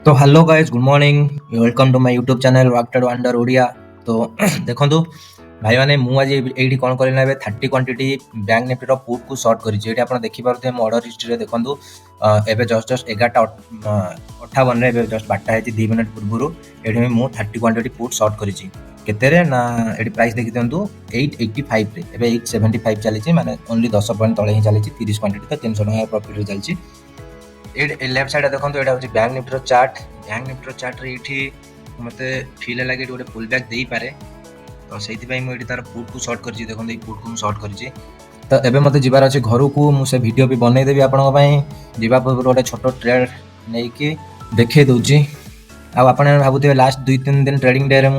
तो hello guys, good morning, welcome to my YouTube channel वाक्टेड wonder Odia. तो देखंतु भाई माने मु आज एठी कोन करले ना 30 क्वांटिटी बैंक निफ्टी रो पुट को शॉर्ट करी जेठी आपण देखि पारते मो ऑर्डर हिस्ट्री रे देखंतु एबे जस्ट 11:58 रे एबे जस्ट बाटा है 2 मिनिट पूर्वरु एठी मु 30 क्वांटिटी पुट शॉर्ट करी छी केते रे ना एठी प्राइस देखि दियंतु 885 रे एबे 875 चली छी माने ओनली 10 पॉइंट तळे ही चली छी 30 क्वांटिटी तो 300 टका प्रॉफिट रे चली छी। लेफ्ट साइड देखो तो ये bank Nifty bank Nifty chart रे मते फील लगे गोटे पुल बैक दे पारे तो से मुझे तार पुट को शॉर्ट कर देखो पुट को शॉर्ट कर तो एबे मते जीवार अच्छे घर को मुझे वीडियो भी बनईदेवी आपण जीवा पूर्व गोटे छोट ट्रेड नहीं कि देखे दूची आप भावुवे लास्ट 2-3 दिन ट्रेडिंग डे रे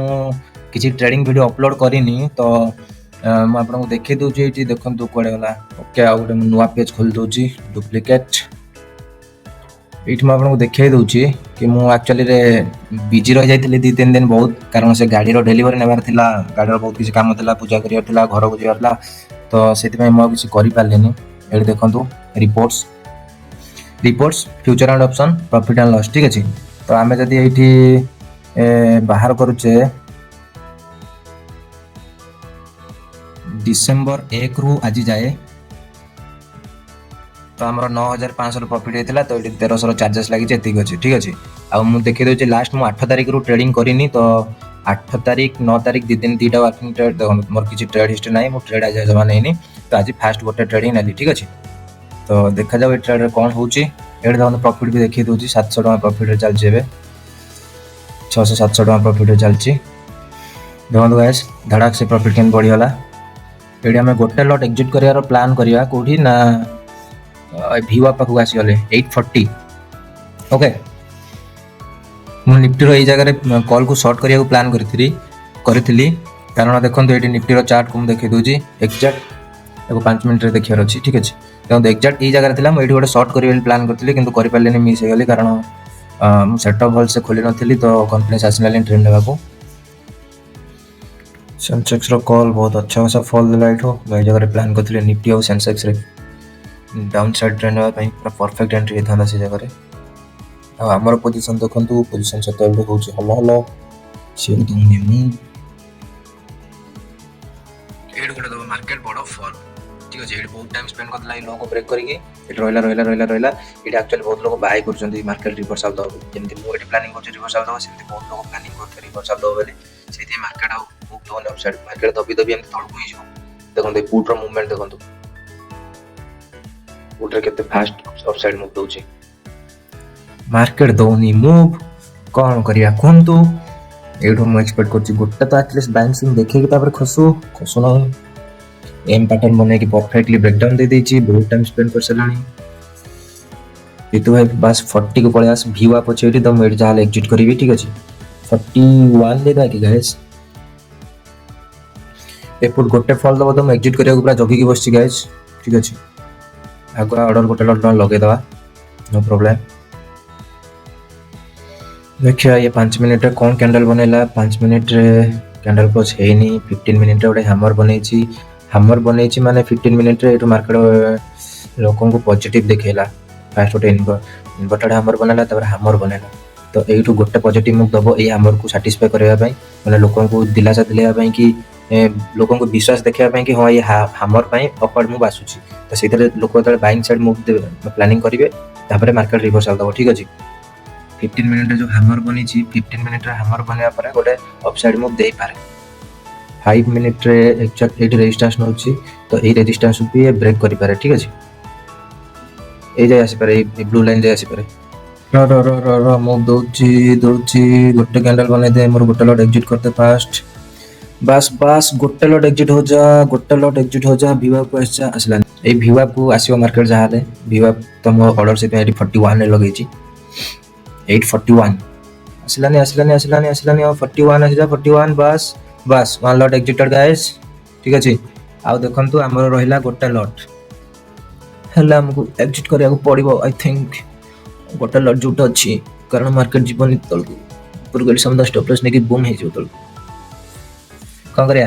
किसी ट्रेडिंग वीडियो अपलोड करनी तो मुझे देखे दूची देखो कड़े गला ओके आ गए नुआ पेज खोल दूची डुप्लिकेट ये आपको देखा दूची कि मुझे एक्चुअली बिजी रही जाइए 2-3 दिन बहुत कारण से गाड़ी डेलीवरी नेबार थिला गाड़ी बहुत किसी काम था पूजा करा घर को जाता तो से किसी करें ये देखो reports reports future and option profit and loss ठीक अच्छे तो आम जदि ये बाहर करुचे डिसेम्बर 1 रु आज जाए तो आम 9,500 प्रॉफिट होता तो ये 1300 चार्जेस लगी अच्छे ठीक अच्छे आउ देखी दूसरी लास्ट मुझे 8 तारिख रु ट्रेडिंग करनी तो 8 तारिख 9 तारिख 2 दिन 2टा वर्किंग ट्रेड देखो मोर किसी ट्रेड हिस्ट्री ना मुझे ट्रेड आज जमा नहीं तो आज फास्ट गोटे ट्रेडिंग ना ठीक अच्छे तो देखा जाओ ये ट्रेड कौन हो देखो प्रॉफिट भी देखी दूसरी 700 टका प्रॉफिट चलती 600-700 टका प्रॉफिट चलती देखो गाइस धड़ाक से प्रॉफिट के बढ़ीगला ये आम गोटे लट एग्जिट कर प्लान करवा कौटी ना भिवा पाखक आसीगले 840 ओके मु निफ्टी रो जगह कॉल को शॉर्ट करिया प्लान करी कारण देखो ये निफ्टी रो चार्ट को मुझे देखी दूची एक्जाक्ट 5 मिनट रे देखियार अछि ठीक अछि देखो एक्जाक्ट ये जगह थिला मु एठी गोटे शॉर्ट करी प्लान करथिली किंतु करि पालेनी मिस हे गली कारण सेटअप भल से खोली नथिली तो कॉन्फिडेंस आसनाली ट्रेंड लेबाको सेंसेक्स रो कॉल बहुत अच्छा खासा फॉल देला एठो मैं जगह प्लान करथिली निफ्टी और सेंसेक्स रे डाउन साइड ट्रेंड होगा पूरा परफेक्ट एंट्री होता से जगह आमर पोजिशन देखो पोजिशन से हूँ हल हल सी दूनी मुव गोटे दब मार्केट बड़ फॉल ठीक अच्छे बहुत टाइम स्पेंड करता लो को ब्रेक करके रहा ये एक्चुअली बहुत लोग बाय कर मार्केट रिवर्सल दब जमी मुझे प्लानिंग कर रिवर्सल दब से बहुत लोग प्लानिंग करते रिवर्सल दब बोले से मार्केट मुव दबन अपसाइड मार्केट दबी दबी एम तलू ही देखो पुट्र मुवमेंट देखो पुट्रे केते फास्ट अपसाइड मूव दोची मार्केट दोनी मूव कौन करिया कोंतु एठो मु एक्सपेक्ट करछि गोटे तो एटलीस्ट बाउंसिंग देखे के तापर खसु ना एम पैटर्न बने कि परफेक्टली ब्रेकडाउन दे देछि बहुत टाइम स्पेंड कर सलानी भाई बस 40 को पळेस भिवा पछेटी तो मेड जाल एग्जिट करबी ठीक अछि 41 दे दा कि गाइस एपुट गोटे फॉल दबो तो एग्जिट करिया पूरा जगी की बसछि गाइस ठीक अछि आगुआ ऑर्डर गोटे लट लगेदवा नो प्रॉब्लम देखिए ये 5 मिनट रे कौन कैंडल बनेला 5 मिनट रे कैंडल क्लोज है नहीं 15 मिनट रे गोटे हैमर बनेछि माने 15 मिनट रे एटो मार्केट लोगों को पॉजिटिव देखेला फास्ट गोटे इन्वर्टेड हैमर बनेला तब हैमर बनेला तो एटो गोटे पॉजिटिव मूव दबो ए हैमर को सैटिस्फाई करबा पई माने लोगों को दिलासा दिलेबा पई कि लोगों को विश्वास देखा कि हाँ ये हैमर अपवर्ड मूव आसूची तो से लोक जो बाइंग साइड मूव प्लानिंग करेंगे मार्केट रिवर्सल दब ठीक अच्छे 15 मिनट जो हैमर बनी 15 मिनट हैमर बनवा पर गोटे अपसाइड मूव दे पारे 5 मिनट रे एक्चुअली एटी रेजिस्टेंस नोची तो ए रेजिस्टेंस भी ब्रेक करि पारे ठीक अच्छे ए जाय आसी पारे ब्लू लाइन जाय आसी पारे र मूव दोची गोटे कैंडल बने दे मोर गोटे लट एग्जिट करते फास्ट बस गोटे लट एग्जिट हो जा भिवा को आसला ए भिवा को आसीबो मार्केट जहाले भिवा तो मो ऑर्डर से 41 रे लगेची 841 आसलानी 41 आसी जा 41 बस वन लट एग्जिटेड गाइस ठीक अछि आ देखंतु हमर रहिला गोटे लट हला हमको एग्जिट करिया को पड़िबो आई थिंक गोटे लट जुट अछि कारण मार्केट जीवन तल ऊपर गली समदा स्टॉप लॉस ने कि बूम हे जो तल कौन करिया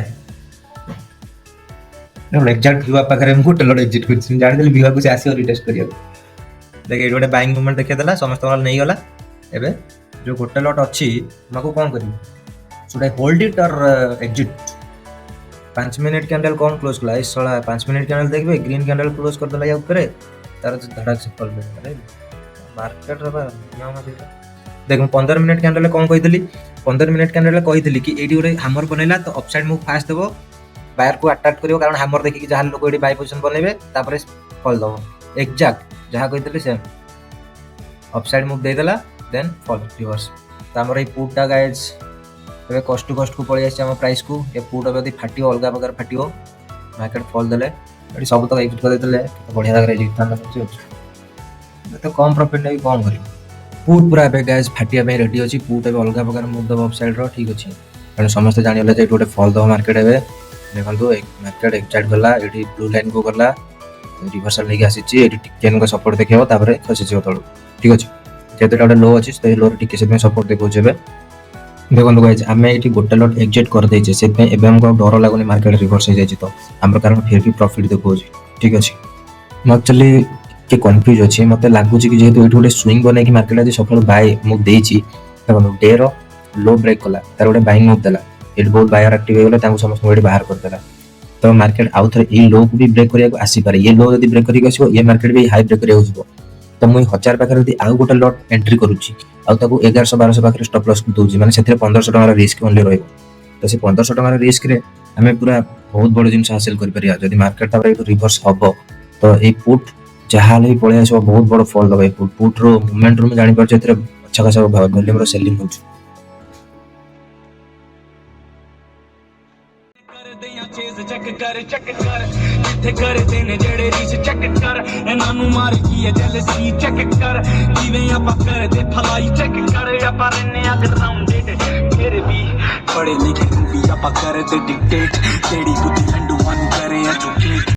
एक्जाक्ट भिवा पाखरे हम गोटे लट एग्जिट कर जानि देली भिवा को से आसी रिटेस्ट करिया देख ए गोटे बाइंग मूवमेंट देखे देला समस्त वाला नहीं गला एबे जो गोटे लट अच्छी माको कौन करी शुड आई होल्ड इट और एग्जिट 5 मिनट कैंडल कौन क्लोज कला इस साला 5 मिनट कैंडल देखबे ग्रीन कैंडल क्लोज कर देला या ऊपर तार धड़ाक से फल दे मार्केट रे बा नियम अछि देख 15 मिनट कैंडल कौन कहितली 15 मिनट कैंडल कहितली कि एडी गोटे हैमर बनेला तो अपसाइड मूव फास्ट देबो बायर को अटैक करियो कारण हैमर देखि कि जहां लोग एडी बाय पोजीशन बनेबे तापर फॉल दबो एग्जैक्ट जहां कहितली सेम अपसाइड मूव दे देला देन फॉल रिवर्स तो हमर ए पुटटा गाइस एबे कॉस्ट टू कॉस्ट को पळि आछि हम प्राइस को ए पुट अबे फाटियो अलगा प्रकार फाटियो मार्केट फॉल देले एडी सब तो एग्जिट कर देले तो बढ़िया लग रही था ना तो कम प्रॉफिट नै कम करी पुट पूरा एबे गाइस फाटिया पे रेडी अछि पुट एबे अलगा प्रकार मूव दबो अपसाइड रो ठीक अछि कारण समस्त जानिले जे गोटे फॉल दबो मार्केट एबे देखंतु एक मार्केट एक्साइड गला एडी ब्लू लाइन को गला रिवर्सल लेके आसी छि एडी टिकेन को सपोर्ट देखियो तापर खसी छि तळु ठीक अछि जेते गोटे लो अछि तो लो टिके से सपोर्ट देखो जेबे देखंतु गाइस हमें एटी गोटे लॉट एग्जिट कर दे छै से पे एबे हमको डर लागोनी मार्केट रिवर्स हो जाय छि तो हमर कारण फिर भी प्रॉफिट देखो छी ठीक अछि म एक्चुअली के कंफ्यूज अछि मते लागु छी कि जेहेतु एठी गोटे स्विंग बने कि मार्केट आज सफल बाय मुव देई छी देखंतु डे रो लो ब्रेक कला तार गोटे बाइंग मुव देला एट बहुत बायर एक्टिव हो गेला तांको समस्त एठी बाहर कर देला तो मार्केट आउ थरे ई लो को भी ब्रेक करिया को आसी पारे ये लो यदि ब्रेक करिया आसीबो ये मार्केट भी हाई ब्रेक करिया होजबो तो मुई 1000 पाखर यदि आउ गोटे लॉट एंट्री करूची आउ ताको 1100 1200 पाखर स्टॉप लॉस दोजी माने सेथिरे 1500 टका रिस्क ओनली रहइबो तो से 1500 टका रिस्क रे हमें पूरा बहुत बड़ जिंस हासिल कर परिया यदि मार्केट तापर एटू रिवर्स हबो तो ए पुट जहाले ही पळे आसो बहुत बड़ फॉल दबे पुट रो मूवमेंट रो में जानि पर सेथिरे अच्छा खासा वॉल्यूम रो सेलिंग होछ चेक कर जिथे कर देने जेड़े रीच चेक कर इन्हां नु मार की है जेलसी चेक कर किवें आपा कर दे फलाई चेक कर आपा रहने ग्राउंडेड फिर भी पढ़े लिखे भी आपा कर दे डिक्टेट तेरी बुद्धि लंडू मानू करे एजुकेट